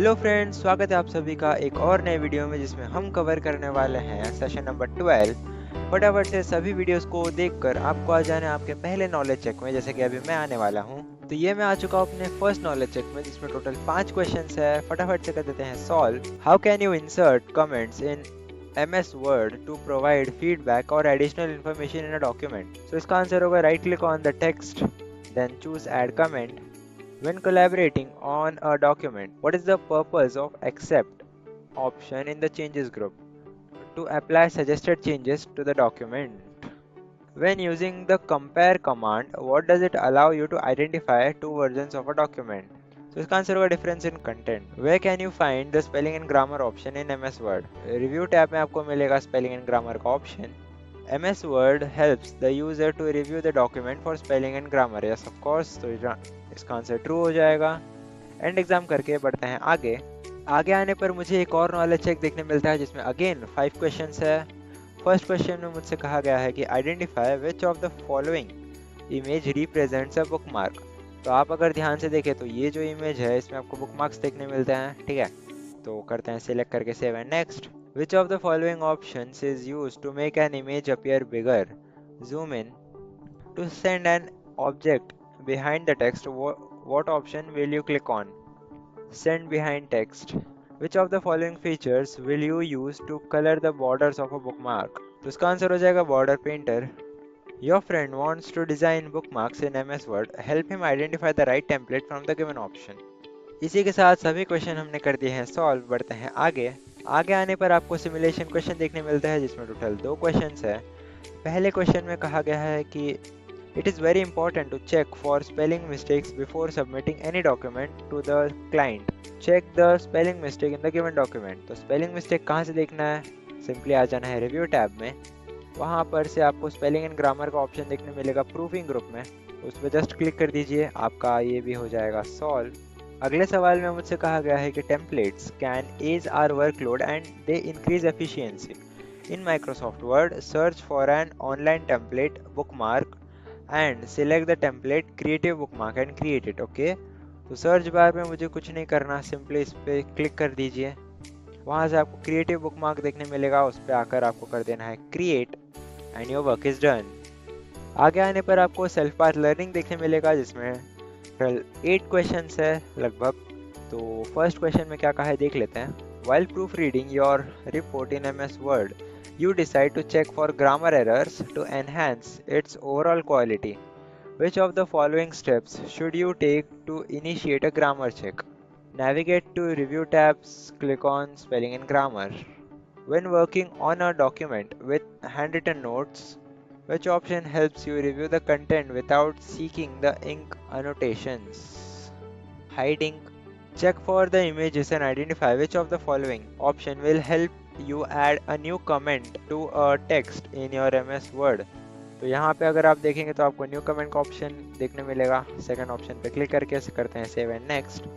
Hello friends, स्वागत है आप सभी का एक और नए वीडियो में जिसमें हम कवर करने वाले हैं सेशन नंबर 12। फटाफट से सभी वीडियोस को देखकर आपको आ जाना है आपके पहले नॉलेज चेक में, जैसे कि अभी मैं आने वाला हूं। तो ये मैं आ चुका हूं अपने फर्स्ट नॉलेज चेक में, जिसमें टोटल 5 क्वेश्चंस है। फटाफट से कर देते हैं solve. How can you insert comments in MS Word to provide feedback or additional information in a document? So इसका आंसर होगा right click on the text, then choose add comment. When collaborating on a document, what is the purpose of accept option in the changes group? To apply suggested changes to the document. When using the compare command, what does it allow you to identify two versions of a document? So इसका answer होगा difference in content. Where can you find the spelling and grammar option in MS Word? Review tab में आपको मिलेगा spelling and grammar का option. MS Word helps the user to review the document for spelling and grammar. Yes, of course. तो इसका answer true हो जाएगा। And exam करके बढ़ते हैं आगे। आगे आने पर मुझे एक और नॉलेज चेक देखने मिलता है, जिसमें अगेन 5 क्वेश्चंस है। फर्स्ट क्वेश्चन में मुझसे कहा गया है कि identify which of the following image represents a bookmark. तो आप अगर ध्यान से देखें तो ये जो इमेज है इसमें आपको बुकमार्क्स देखने मिलते हैं, ठीक है। तो करते हैं सिलेक्ट करके save and next. Which of the following options is used to make an image appear bigger? Zoom in. To send an object behind the text, what option will you click on? Send behind text. Which of the following features will you use to color the borders of a bookmark? तो इसका answer हो जाएगा border painter. Your friend wants to design bookmarks in MS Word. Help him identify the right template from the given option. इसी के साथ सभी question हमने कर दिए हैं सॉल्व। बढ़ते हैं आगे। आगे आने पर आपको सिमुलेशन क्वेश्चन देखने मिलता है, जिसमें टोटल 2 क्वेश्चंस है। पहले क्वेश्चन में कहा गया है कि it is very important to check for spelling mistakes before submitting any document to the client. Check the spelling mistake in the given document. तो स्पेलिंग मिस्टेक कहाँ से देखना है? सिंपली आ जाना है रिव्यू टैब में। वहाँ पर से आपको स्पेलिंग एंड ग्रामर का ऑप्शन देखने मिलेगा प्रूफिंग ग्रुप में, उस पर जस्ट क्लिक कर दीजिए, आपका ये भी हो जाएगा सॉल्व। अगले सवाल में मुझसे कहा गया है कि templates can ease our workload and they increase efficiency. In Microsoft Word, search for an online template bookmark and select the template creative bookmark and create it. Okay? तो सर्च बार में मुझे कुछ नहीं करना, सिंपली इस पर click कर दीजिए। वहाँ से आपको क्रिएटिव बुकमार्क देखने मिलेगा, उस पर आकर आपको कर देना है create and your work is done. आगे आने पर आपको सेल्फ पाथ लर्निंग देखने मिलेगा, जिसमें 8 क्वेश्चंस है लगभग। तो फर्स्ट क्वेश्चन में क्या कहा है देख लेते हैं। While proofreading your report in MS Word, you decide to check for grammar errors to enhance its overall quality. Which of the following steps should you take to initiate a grammar check? Navigate to Review tabs, click on Spelling and Grammar. When working on a document with handwritten notes, which option helps you review the content without seeking the ink annotations? Hide ink. Check for the images and identify which of the following option will help you add a new comment to a text in your MS Word. तो यहाँ पे अगर आप देखेंगे तो आपको new comment का option देखने मिलेगा। सेकंड ऑप्शन पे क्लिक करके करते हैं save and next.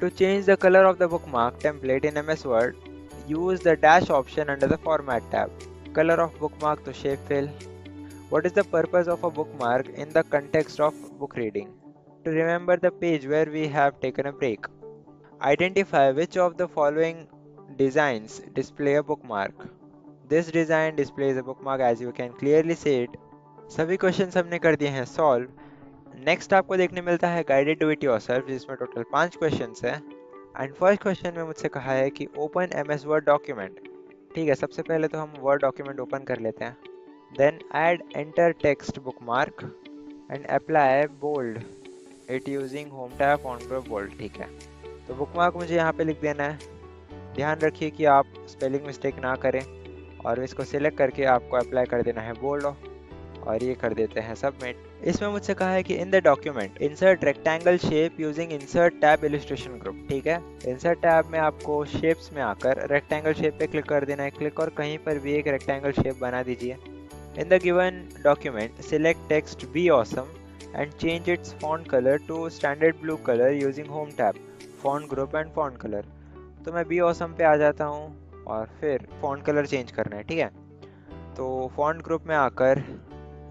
To change the color of the bookmark template in MS Word, use the dash option under the Format tab. Color of bookmark to shape fill. What is the purpose of a bookmark in the context of book reading? To remember the page where we have taken a break. Identify which of the following designs display a bookmark. This design displays a bookmark, as you can clearly see it. सभी question हमने कर दिए हैं solve. Next आपको देखने मिलता है guided do it yourself, जिसमें टोटल 5 क्वेश्चंस हैं। एंड फर्स्ट क्वेश्चन में मुझसे कहा है कि ओपन MS वर्ड डॉक्यूमेंट। ठीक है, सबसे पहले तो हम वर्ड डॉक्यूमेंट ओपन कर लेते हैं। Then add enter text bookmark and apply bold it using home tab font group bold. ठीक है, तो बुकमार्क मुझे यहाँ पे लिख देना है। ध्यान रखिए कि आप स्पेलिंग मिस्टेक ना करें, और इसको सिलेक्ट करके आपको अप्लाई कर देना है बोल्ड, और ये कर देते हैं सबमिट। इसमें मुझसे कहा है कि in the document insert rectangle shape using insert tab illustration group. ठीक है, इंसर्ट टैब में आपको शेप्स में आकर रेक्टेंगल शेप पे क्लिक कर देना है। क्लिक और कहीं पर भी एक रेक्टेंगल शेप बना दीजिए। In the given document select text be awesome and change its font colour to standard blue colour using home tab font group and font colour. तो मैं बी ऑसम पे आ जाता हूँ और फिर फॉन्ट कलर चेंज करना है। ठीक है, तो फॉन्ट ग्रुप में आकर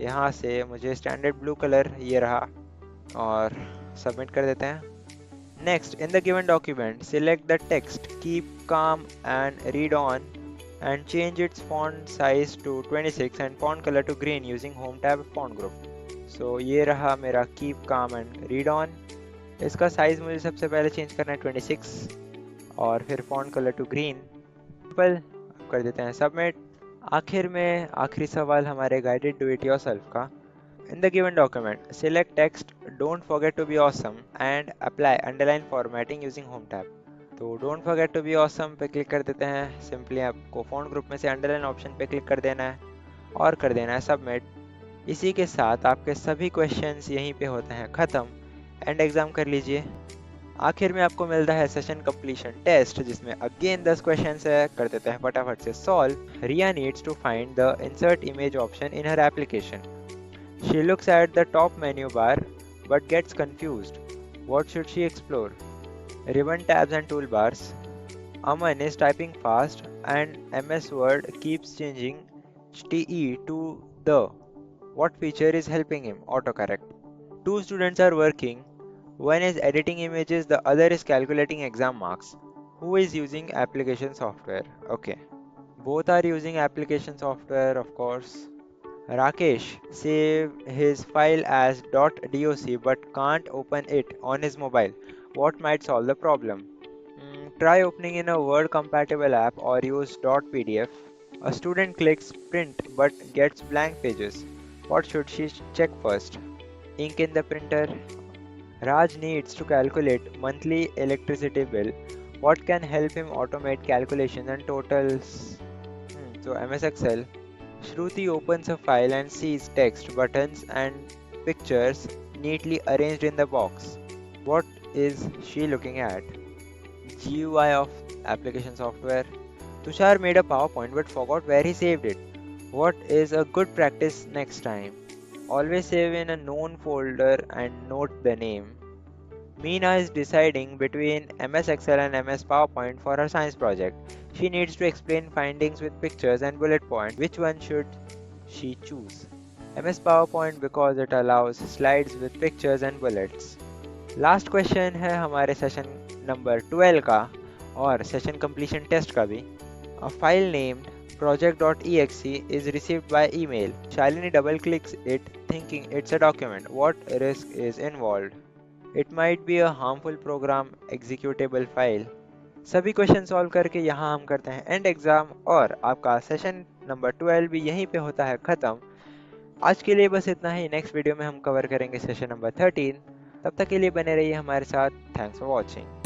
यहाँ से मुझे स्टैंडर्ड ब्लू कलर ये रहा, और सबमिट कर देते हैं। Next, in the given document, select the text keep calm and read on and change its font size to 26 and font color to green using home tab font group. So ये रहा मेरा keep calm and read on. इसका size मुझे सबसे पहले change करना है 26 और फिर font colour to green. Simple, कर देते हैं सबमिट। आखिर में आखिरी सवाल हमारे गाइडेड डू इट योरसेल्फ का। In the given document, select text don't forget to be awesome and apply underline formatting using home tab. तो don't forget to be awesome पे क्लिक कर देते हैं। सिंपली आपको फॉन्ट ग्रुप में से underline option पे क्लिक कर देना है और कर देना है सबमिट। इसी के साथ आपके सभी क्वेश्चंस यहीं पे होते हैं ख़त्म। एंड एग्ज़ाम कर लीजिए। आखिर में आपको मिलता है सेशन कंप्लीशन टेस्ट, जिसमें अगेन 10 क्वेश्चंस है। कर देते हैं फटाफट से solve. Riya needs to find the insert image option in her application. She looks at the top menu bar but gets confused. What should she explore? Ribbon tabs and toolbars. Aman is typing fast and MS Word keeps changing TE to the. What feature is helping him? Autocorrect. Two students are working. One is editing images, the other is calculating exam marks. Who is using application software? Okay. Both are using application software, of course. Rakesh saved his file as .doc but can't open it on his mobile. What might solve the problem? Try opening in a Word compatible app or use .pdf. A student clicks print but gets blank pages. What should she check first? Ink in the printer. Raj needs to calculate monthly electricity bill. What can help him automate calculations and totals? So MS Excel. Shruti opens a file and sees text, buttons and pictures neatly arranged in the box. What is she looking at? GUI of application software. Tushar made a PowerPoint but forgot where he saved it. What is a good practice next time? Always save in a known folder and note the name. Meena is deciding between MS Excel and MS PowerPoint for her science project. She needs to explain findings with pictures and bullet points. Which one should she choose? MS PowerPoint because it allows slides with pictures and bullets. Last question है हमारे session number 12 का और session completion test का भी। A file named project.exe is received by email. Shalini double clicks it thinking it's a document. What risk is involved? It might be a harmful program executable file. सभी question solve करके यहाँ हम करते हैं and exam और आपका session number 12 भी यहीं पे होता है ख़त्म। आज के लिए बस इतना ही। नेक्स्ट वीडियो में हम कवर करेंगे सेशन नंबर 13। तब तक के लिए बने रहिए हमारे साथ। Thanks for watching.